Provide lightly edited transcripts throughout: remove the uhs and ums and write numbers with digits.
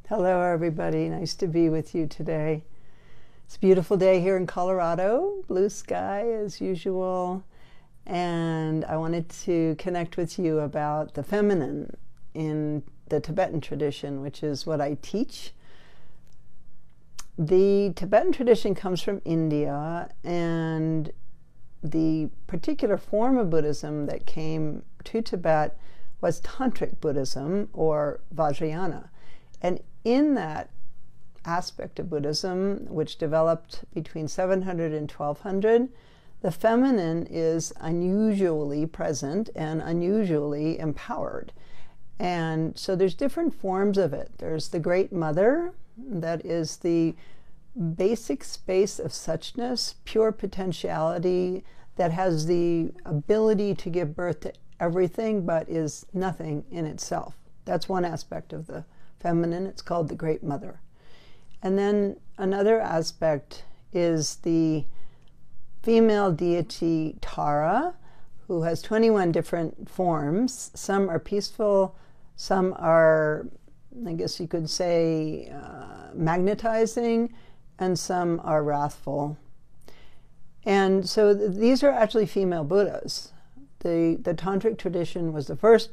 Hello everybody, nice to be with you today. It's a beautiful day here in Colorado, blue sky as usual, and I wanted to connect with you about the feminine in the Tibetan tradition, which is what I teach. The Tibetan tradition comes from India, and the particular form of Buddhism that came to Tibet was Tantric Buddhism, or Vajrayana. And in that aspect of Buddhism, which developed between 700 and 1200, the feminine is unusually present and unusually empowered. And so there's different forms of it. There's the Great Mother, that is the basic space of suchness, pure potentiality, that has the ability to give birth to everything but is nothing in itself. That's one aspect of the feminine. It's called the Great Mother. And then another aspect is the female deity Tara, who has 21 different forms. Some are peaceful, some are, I guess you could say, magnetizing, and some are wrathful. And so these are actually female Buddhas. The Tantric tradition was the first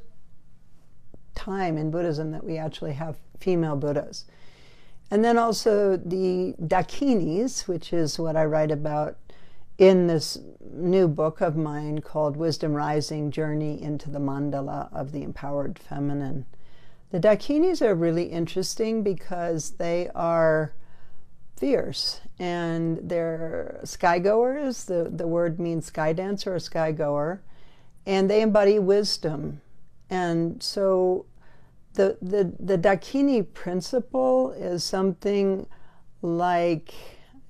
time in Buddhism that we actually have female Buddhas. And then also the Dakinis, which is what I write about in this new book of mine called Wisdom Rising: Journey into the Mandala of the Empowered Feminine. The Dakinis are really interesting because they are fierce and they're skygoers. The word means sky dancer or skygoer, and they embody wisdom. And so the Dakini Principle is something like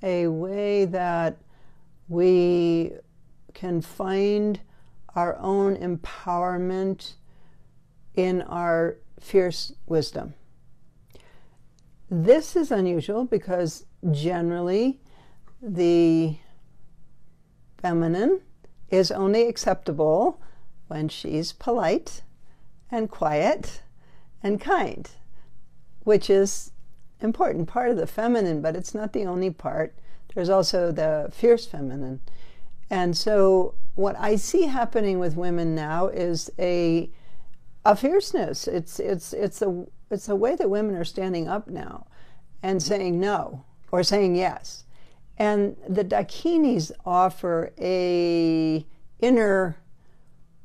a way that we can find our own empowerment in our fierce wisdom. This is unusual because generally the feminine is only acceptable when she's polite and quiet and kind, which is an important part of the feminine, but it's not the only part. There's also the fierce feminine. And so what I see happening with women now is a fierceness. It's a way that women are standing up now and saying no or saying yes. And the Dakinis offer a inner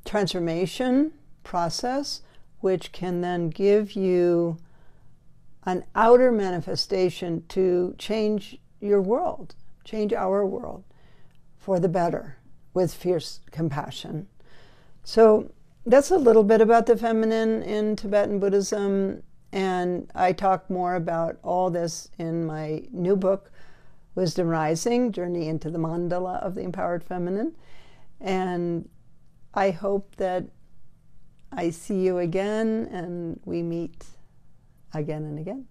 transformation process which can then give you an outer manifestation to change your world, change our world for the better with fierce compassion. So that's a little bit about the feminine in Tibetan Buddhism, and I talk more about all this in my new book, Wisdom Rising: Journey into the Mandala of the Empowered Feminine. And I hope that I see you again and we meet again and again.